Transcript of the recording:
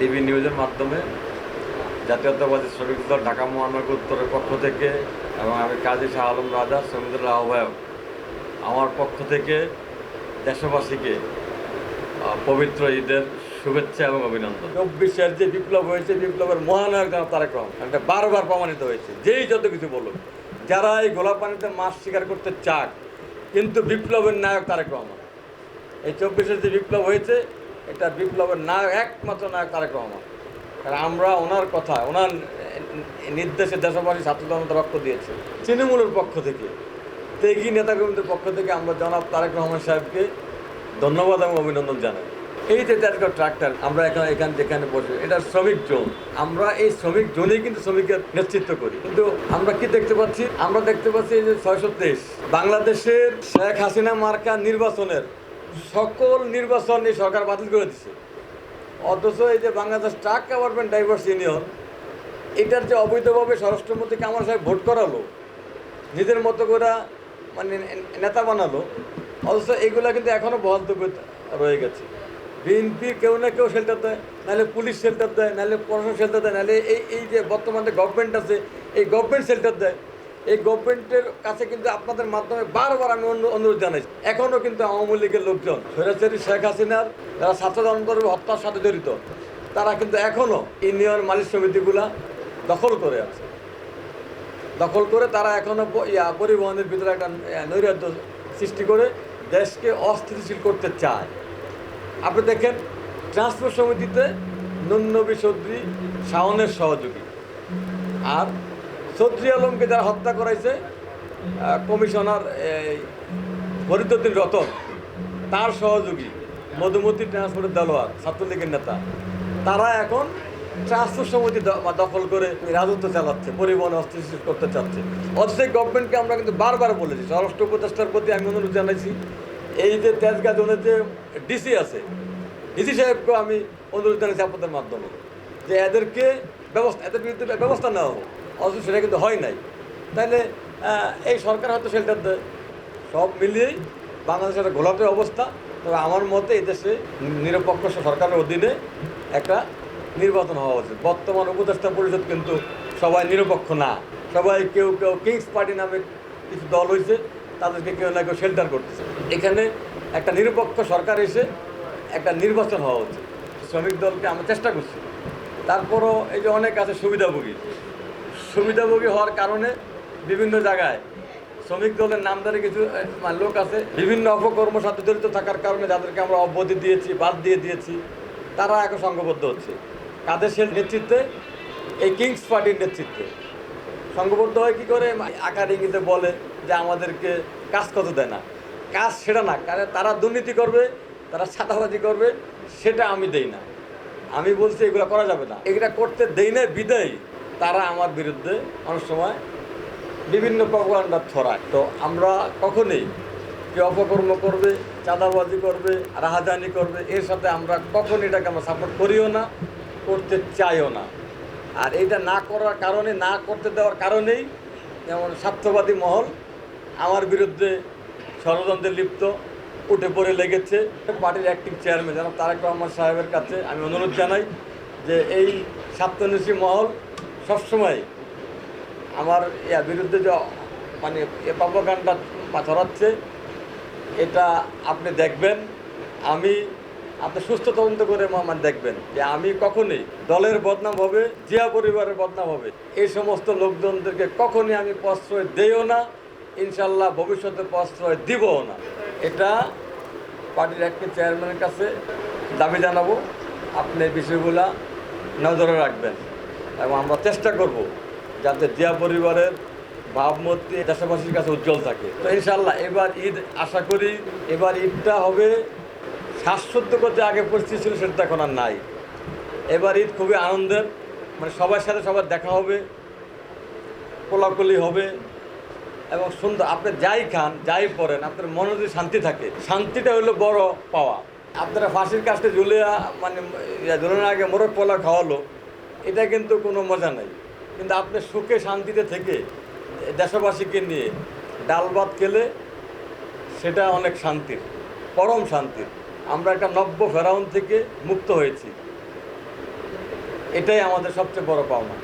DB নিউজের মাধ্যমে জাতীয়তাবাদী শ্রমিক দল ঢাকা মহানগর উত্তরের পক্ষ থেকে এবং আমি কাজী শাহ আলম রাজা শ্রমিকদের আহ্বায়ক আমার পক্ষ থেকে দেশবাসীকে পবিত্র ঈদের শুভেচ্ছা এবং অভিনন্দন। 24-এর যে বিপ্লব হয়েছে, বিপ্লবের মহানায়ক যেন তারেক রহমান, এটা বারবার প্রমাণিত হয়েছে। যেই যত কিছু বলুক, যারা এই গোলাপানিতে মাছ শিকার করতে চাক, কিন্তু বিপ্লবের নায়ক তারেক রহমান। এই 24-এর যে বিপ্লব হয়েছে, এটা বিপ্লবের নায়ক, একমাত্র নায়ক তারেক রহমান। কারণ আমরা ওনার কথা, ওনার নির্দেশে দেশবাসী ছাত্র জনতা রক্ত দিয়েছে। তৃণমূলের পক্ষ থেকে, ত্যাগী নেতাকর্মীদের পক্ষ থেকে আমরা জনাব তারেক রহমান সাহেবকে ধন্যবাদ এবং অভিনন্দন জানাই। এই যে তেজগাঁও ট্রাক্টর, আমরা যেখানে বসে, এটা শ্রমিক জোন। আমরা এই শ্রমিক জোনেই কিন্তু শ্রমিকের নেতৃত্ব করি। কিন্তু আমরা কি দেখতে পাচ্ছি? আমরা দেখতে পাচ্ছি যে 623 বাংলাদেশের শেখ হাসিনা মার্কা নির্বাচনের সকল নির্বাচন এই সরকার বাতিল করে দিচ্ছে। অথচ এই যে Bangladesh truck government drivers union, এটার যে অবৈধভাবে স্বরাষ্ট্রমন্ত্রী কামাল সাহেব ভোট করালো, নিজের মতো করে মানে নেতা বানালো, অথচ এগুলো কিন্তু এখনও বহাল রয়ে গেছে। বিএনপি কেউ না কেউ শেল্টার দেয়, নাহলে পুলিশ শেল্টার দেয়, নাহলে প্রশাসন শেল্টার দেয়, নাহলে এই যে বর্তমানে গভর্নমেন্ট আছে, এই গভর্নমেন্ট শেল্টার দেয়। এই গভর্নমেন্টের কাছে কিন্তু আপনাদের মাধ্যমে বারবার আমি অনুরোধ জানাইছি। এখনও কিন্তু আওয়ামী লীগের লোকজন, স্বৈরাচারী শেখ হাসিনার যারা ছাত্র আন্দোলনের হত্যার সাথে জড়িত, তারা কিন্তু এখনও ইউনিয়ন মালিক সমিতিগুলা দখল করে আছে। দখল করে তারা এখনও পরিবহনের ভিতরে একটা নৈরাজ্য সৃষ্টি করে দেশকে অস্থিতিশীল করতে চায়। আপনি দেখেন, ট্রান্সপোর্ট সমিতিতে নুননবী চৌধুরী শাওনের সহযোগী, আর চৌধুরী আলমকে যারা হত্যা করাইছে কমিশনার ফরিদউদ্দিন রতন, তার সহযোগী মধুমতি ট্রান্সপোর্টের দেলোয়ার, ছাত্রলীগের নেতা, তারা এখন ট্রান্সপোর্ট সমিতি দখল করে রাজত্ব চালাচ্ছে, পরিবহন অস্থিতিশীল করতে চাচ্ছে। অথচ গভর্নমেন্টকে আমরা কিন্তু বারবার বলেছি, স্বরাষ্ট্র উপদেষ্টার প্রতি আমি অনুরোধ জানাইছি। এই যে তেজগাঁ জোনের যে ডিসি আছে, ডিসি সাহেবকেও আমি অনুরোধ জানাইছি আপনাদের মাধ্যমে, যে এদের বিরুদ্ধে ব্যবস্থা নেওয়া হোক। অথচ সেটা কিন্তু হয় নাই। তাইলে এই সরকার হয়তো শেল্টার দেয়। সব মিলিয়েই বাংলাদেশের একটা ঘোলাটে অবস্থা। তবে আমার মতে এই দেশে নিরপেক্ষ সরকারের অধীনে একটা নির্বাচন হওয়া উচিত। বর্তমান উপদেষ্টা পরিষদ কিন্তু সবাই নিরপেক্ষ না। সবাই কেউ কিংস পার্টি নামে কিছু দল হয়েছে, তাদেরকে কেউ না কেউ শেল্টার করতেছে। এখানে একটা নিরপেক্ষ সরকার এসে একটা নির্বাচন হওয়া উচিত। শ্রমিক দলকে আমরা চেষ্টা করছি। তারপরও এই যে অনেক আছে সুবিধাভোগী হওয়ার কারণে বিভিন্ন জায়গায় শ্রমিক দলের নামদারি কিছু লোক আছে, বিভিন্ন অপকর্মের সাথে জড়িত থাকার কারণে যাদেরকে আমরা অব্যাহতি দিয়েছি, বাদ দিয়েছি, তারা এখন সংঘবদ্ধ হচ্ছে। কাদের নেতৃত্বে? এই কিংস পার্টির নেতৃত্বে সংঘবদ্ধ হয়। কী করে? আকার ইঙ্গিতে বলে যে আমাদেরকে কাজ কত দেয় না। কাজ সেটা না, কারণ তারা দুর্নীতি করবে, তারা ছাতাবাজি করবে, সেটা আমি দেই না। আমি বলছি এগুলো করা যাবে না, এগুলা করতে দেই না বিদায় তারা আমার বিরুদ্ধে অনেক সময় বিভিন্ন প্রপাগান্ডা ছড়ায়। তো আমরা কখনোই যে অপকর্ম করবে, চাঁদাবাজি করবে, রাহাজানি করবে, এর সাথে আমরা কখনই এটাকে আমরা সাপোর্ট করিও না, করতে চাইও না। আর এইটা না করার কারণে, না করতে দেওয়ার কারণেই যেমন স্বার্থবাদী মহল আমার বিরুদ্ধে ষড়যন্ত্রে লিপ্ত, উঠে পড়ে লেগেছে। পার্টির অ্যাক্টিভ চেয়ারম্যান জনাব তারেক রহমান সাহেবের কাছে আমি অনুরোধ জানাই যে এই স্বার্থন্বেষী মহল সবসময় আমার বিরুদ্ধে যে মানে প্রপাগান্ডা ছড়াচ্ছে, এটা আপনি দেখবেন। আপনি সুস্থ তদন্ত করে দেখবেন যে আমি কখনোই দলের বদনাম হবে, জিয়া পরিবারের বদনাম হবে, এই সমস্ত লোকজনদেরকে কখনই আমি প্রশ্রয় দেইও না, ইনশাল্লাহ ভবিষ্যতে প্রশ্রয় দিবও না। এটা পার্টির একটি চেয়ারম্যানের কাছে দাবি জানাবো। আপনি বিষয়গুলা নজরে রাখবেন এবং আমরা চেষ্টা করব যাতে জিয়া পরিবারের ভাবমূর্তি দেশবাসীর কাছে উজ্জ্বল থাকে। তো ইনশাল্লাহ এবার ঈদ আশা করি, এবার ঈদটা হবে শ্বাসরুদ্ধকর যে আগে পরিস্থিতি ছিল সেটা এখন আর নাই। এবার ঈদ খুবই আনন্দের, মানে সবার সাথে সবার দেখা হবে, কোলাকুলি হবে এবং সুন্দর। আপনি যাই খান, যাই পড়েন, আপনার মনে যদি শান্তি থাকে, শান্তিটা হলো বড় পাওয়া। আপনারা ফাঁসির কাছে ঝুলানোর আগে মোরগ পোলা খাওয়ালো, এটা কিন্তু কোনো মজা নাই। কিন্তু আপনি সুখে শান্তিতে থেকে দেশবাসীকে নিয়ে ডাল ভাত খেলে সেটা অনেক শান্তির, পরম শান্তির। আমরা একটা নব্য ফেরাউন থেকে মুক্ত হয়েছি। এটাই আমাদের সবচেয়ে বড় পাওনা।